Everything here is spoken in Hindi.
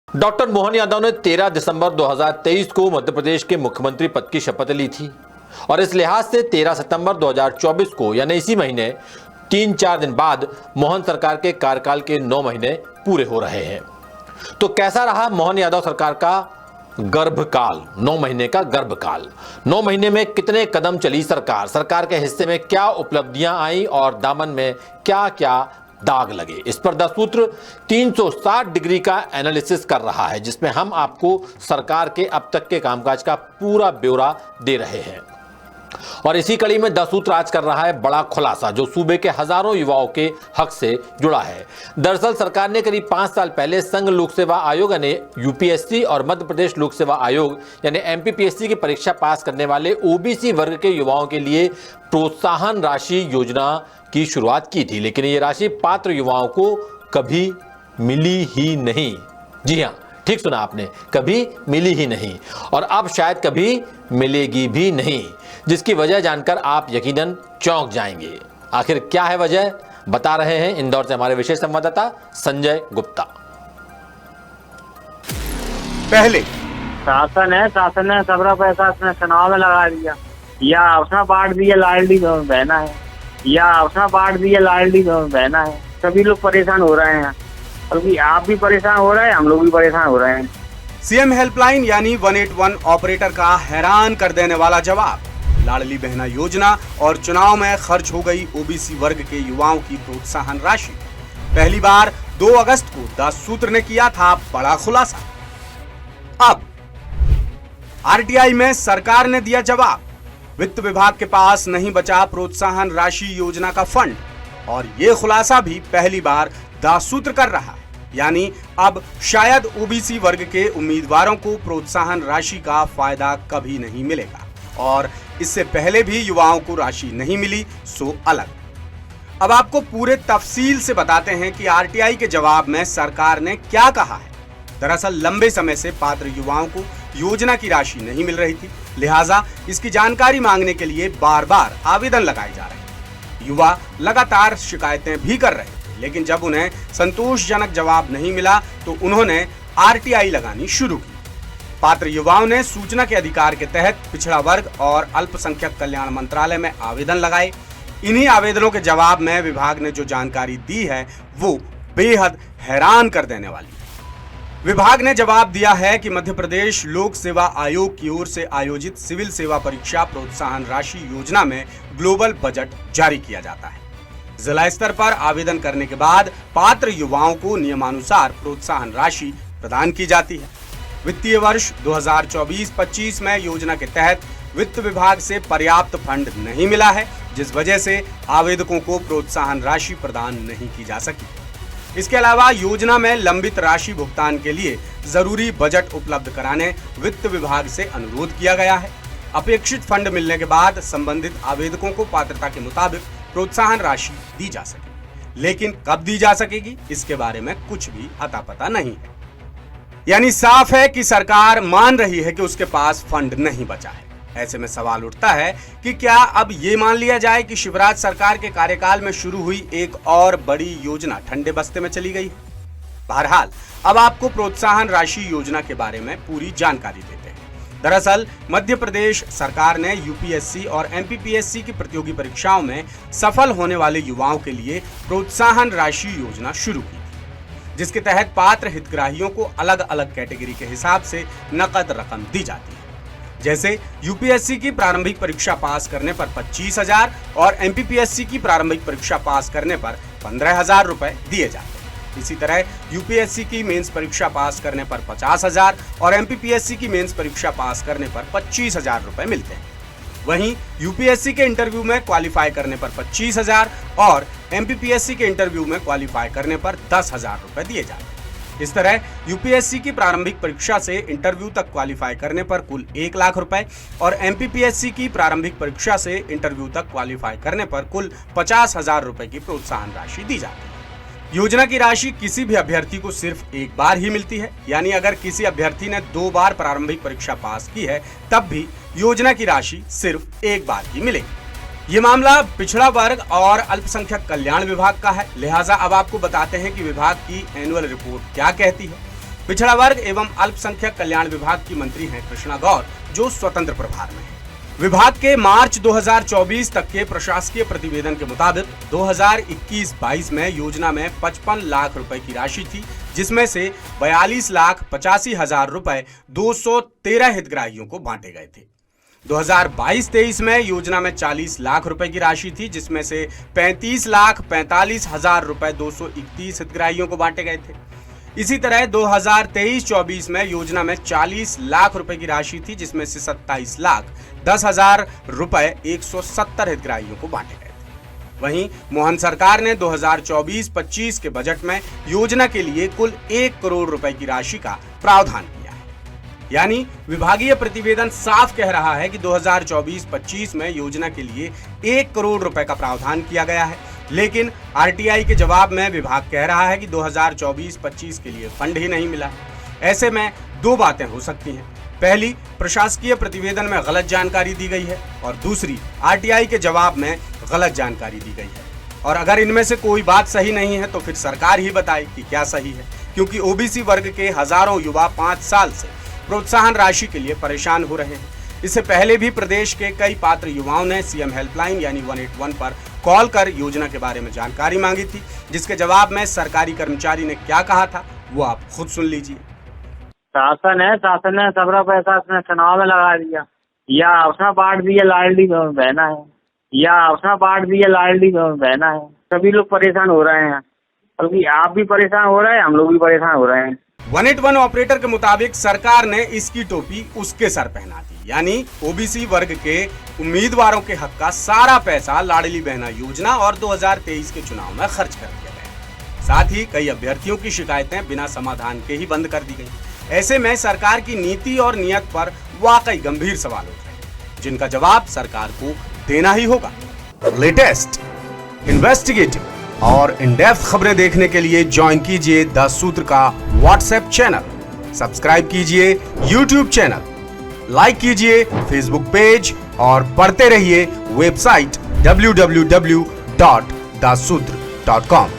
डॉक्टर मोहन यादव ने 13 दिसंबर 2023 को मध्य प्रदेश के मुख्यमंत्री पद की शपथ ली थी और इस लिहाज से 13 सितंबर 2024 को यानी इसी महीने 3-4 दिन बाद मोहन सरकार के कार्यकाल के 9 महीने पूरे हो रहे हैं। तो कैसा रहा मोहन यादव सरकार का गर्भकाल, 9 महीने का गर्भकाल। 9 महीने में कितने कदम चली सरकार के हिस्से में क्या उपलब्धियां आई और दामन में क्या क्या दाग लगे। इस पर द सूत्र 360 डिग्री का एनालिसिस कर रहा है, जिसमें हम आपको सरकार के अब तक के कामकाज का पूरा ब्यौरा दे रहे हैं। और इसी कड़ी में द सूत्र आज कर रहा है बड़ा खुलासा, जो सूबे के हजारों युवाओं के हक से जुड़ा है। दरअसल सरकार ने करीब 5 साल पहले संघ लोक सेवा आयोग यानी यूपीएससी और मध्य प्रदेश लोक सेवा आयोग यानी एमपीपीएससी की परीक्षा पास करने वाले ओबीसी वर्ग के युवाओं के लिए प्रोत्साहन राशि योजना की शुरुआत की थी, लेकिन ये राशि पात्र युवाओं को कभी मिली ही नहीं। जी हां, ठीक सुना आपने, कभी मिली ही नहीं और अब शायद कभी मिलेगी भी नहीं, जिसकी वजह जानकर आप यकीनन चौंक जाएंगे। आखिर क्या है वजह, बता रहे हैं इंदौर से हमारे विशेष संवाददाता संजय गुप्ता। पहले शासन ने सबरा पैसा अपने चुनाव में लगा दिया, या उसने बांट दिया लाडली बहना है, या उसने बांट दिया लाडली बहना है। सभी लोग परेशान हो रहे हैं, क्योंकि आप भी परेशान हो रहे हैं, हम लोग भी परेशान हो रहे हैं। सीएम हेल्पलाइन यानी 181 ऑपरेटर का हैरान कर देने वाला जवाब। लाडली बहना योजना और चुनाव में खर्च हो गई ओबीसी वर्ग के युवाओं की प्रोत्साहन राशि। पहली बार 2 अगस्त को द सूत्र ने किया था बड़ा खुलासा। अब आरटीआई में सरकार ने दिया जवाब। वित्त विभाग के पास नहीं बचा प्रोत्साहन राशि योजना का फंड, और ये खुलासा भी पहली बार द सूत्र कर रहा है। यानी अब शायद ओबीसी वर्ग के उम्मीदवारों को प्रोत्साहन राशि का फायदा कभी नहीं मिलेगा, और इससे पहले भी युवाओं को राशि नहीं मिली, सो अलग। अब आपको पूरे तफसील से बताते हैं कि आरटीआई के जवाब में सरकार ने क्या कहा है। दरअसल लंबे समय से पात्र युवाओं को योजना की राशि नहीं मिल रही थी, लिहाजा इसकी जानकारी मांगने के लिए बार बार आवेदन लगाए जा रहे हैं। युवा लगातार शिकायतें भी कर रहे थे, लेकिन जब उन्हें संतोषजनक जवाब नहीं मिला तो उन्होंने आरटीआई लगानी शुरू की। पात्र युवाओं ने सूचना के अधिकार के तहत पिछड़ा वर्ग और अल्पसंख्यक कल्याण मंत्रालय में आवेदन लगाए। इन्हीं आवेदनों के जवाब में विभाग ने जो जानकारी दी है वो बेहद हैरान कर देने वाली है। विभाग ने जवाब दिया है कि मध्य प्रदेश लोक सेवा आयोग की ओर से आयोजित सिविल सेवा परीक्षा प्रोत्साहन राशि योजना में ग्लोबल बजट जारी किया जाता है। जिला स्तर पर आवेदन करने के बाद पात्र युवाओं को नियमानुसार प्रोत्साहन राशि प्रदान की जाती है। वित्तीय वर्ष 2024-25 में योजना के तहत वित्त विभाग से पर्याप्त फंड नहीं मिला है, जिस वजह से आवेदकों को प्रोत्साहन राशि प्रदान नहीं की जा सकी। इसके अलावा योजना में लंबित राशि भुगतान के लिए जरूरी बजट उपलब्ध कराने वित्त विभाग से अनुरोध किया गया है। अपेक्षित फंड मिलने के बाद संबंधित आवेदकों को पात्रता के मुताबिक प्रोत्साहन राशि दी जा सकेगी, लेकिन कब दी जा सकेगी इसके बारे में कुछ भी अता पता नहीं है। यानी साफ है कि सरकार मान रही है कि उसके पास फंड नहीं बचा है। ऐसे में सवाल उठता है कि क्या अब ये मान लिया जाए कि शिवराज सरकार के कार्यकाल में शुरू हुई एक और बड़ी योजना ठंडे बस्ते में चली गई? बहरहाल अब आपको प्रोत्साहन राशि योजना के बारे में पूरी जानकारी देते हैं। दरअसल मध्य प्रदेश सरकार ने यूपीएससी और एमपीपीएससी की प्रतियोगी परीक्षाओं में सफल होने वाले युवाओं के लिए प्रोत्साहन राशि योजना शुरू की थी, जिसके तहत पात्र हितग्राहियों को अलग अलग कैटेगरी के हिसाब से नकद रकम दी जाती है। जैसे यूपीएससी की प्रारंभिक परीक्षा पास करने पर 25,000 और एमपीपीएससी की प्रारंभिक परीक्षा पास करने पर 15,000 रुपए दिए जाते हैं। इसी तरह यूपीएससी की मेंस परीक्षा पास करने पर 50,000 और एमपीपीएससी की मेंस परीक्षा पास करने पर 25,000 रुपए मिलते हैं। वहीं यूपीएससी के इंटरव्यू में क्वालिफाई करने पर 25,000 और एमपीपीएससी के इंटरव्यू में क्वालिफाई करने पर 10,000 रुपए दिए जाते हैं। इस तरह यूपीएससी की प्रारंभिक परीक्षा से इंटरव्यू तक क्वालिफाई करने पर कुल 1 लाख रुपए और एमपीपीएससी की प्रारंभिक परीक्षा से इंटरव्यू तक क्वालिफाई करने पर कुल 50,000 रुपए की प्रोत्साहन राशि दी जाती है। योजना की राशि किसी भी अभ्यर्थी को सिर्फ एक बार ही मिलती है, यानी अगर किसी अभ्यर्थी ने 2 बार प्रारंभिक परीक्षा पास की है तब भी योजना की राशि सिर्फ एक बार ही मिलेगी। ये मामला पिछड़ा वर्ग और अल्पसंख्यक कल्याण विभाग का है, लिहाजा अब आपको बताते हैं कि विभाग की एनुअल रिपोर्ट क्या कहती है। पिछड़ा वर्ग एवं अल्पसंख्यक कल्याण विभाग की मंत्री हैं कृष्णा गौर, जो स्वतंत्र प्रभार में हैं। विभाग के मार्च 2024 तक के प्रशासकीय प्रतिवेदन के मुताबिक 2021-22 में योजना में 55 लाख रुपए की राशि थी, जिसमें से 42,85,000 रुपए 213 हितग्राहियों को बांटे गए थे। 2022-23 में योजना में 40 लाख रुपए की राशि थी, जिसमें से 35,45,000 रुपए 231 हितग्राहियों को बांटे गए थे। इसी तरह 2023-24 में योजना में 40 लाख रुपए की राशि थी, जिसमें से 27,10,000 रुपए 170 हितग्राहियों को बांटे गए थे। वहीं मोहन सरकार ने 2024-25 के बजट में योजना के लिए कुल 1 करोड़ रुपए की राशि का प्रावधान किया है। यानी विभागीय प्रतिवेदन साफ कह रहा है कि 2024-25 में योजना के लिए 1 करोड़ रुपए का प्रावधान किया गया है, लेकिन आरटीआई के जवाब में विभाग कह रहा है कि 2024-25 के लिए फंड ही नहीं मिला। ऐसे में दो बातें हो सकती हैं। पहली, प्रशासकीय प्रतिवेदन में गलत जानकारी दी गई है, और दूसरी, आरटीआई के जवाब में गलत जानकारी दी गई है। और अगर इनमें से कोई बात सही नहीं है तो फिर सरकार ही बताए कि क्या सही है, क्योंकि ओबीसी वर्ग के हजारों युवा 5 साल से प्रोत्साहन राशि के लिए परेशान हो रहे हैं। इससे पहले भी प्रदेश के कई पात्र युवाओं ने सीएम हेल्पलाइन यानी 181 पर कॉल कर योजना के बारे में जानकारी मांगी थी, जिसके जवाब में सरकारी कर्मचारी ने क्या कहा था वो आप खुद सुन लीजिए। शासन ने सबरा पैसा उसने चुनाव में लगा दिया, या उसने बांट दिया लाडली बहना है, या उसने बांट दिया लाडली बहना है। सभी लोग परेशान हो रहे हैं, बल्कि आप भी परेशान हो रहे हैं, हम लोग भी परेशान हो रहे हैं। 181 ऑपरेटर के मुताबिक सरकार ने इसकी टोपी उसके सर पहना दी, यानी ओबीसी वर्ग के उम्मीदवारों के हक का सारा पैसा लाडली बहना योजना और 2023 के चुनाव में खर्च कर दिया गया। साथ ही कई अभ्यर्थियों की शिकायतें बिना समाधान के ही बंद कर दी गई। ऐसे में सरकार की नीति और नियत पर वाकई गंभीर सवाल उठ रहे हैं, जिनका जवाब सरकार को देना ही होगा। लेटेस्ट, इन्वेस्टिगेटिव और इन डेप्थ खबरें देखने के लिए ज्वाइन कीजिए द सूत्र का व्हाट्सएप चैनल, सब्सक्राइब कीजिए यूट्यूब चैनल, लाइक कीजिए फेसबुक पेज और पढ़ते रहिए वेबसाइट www.daसूत्र.com।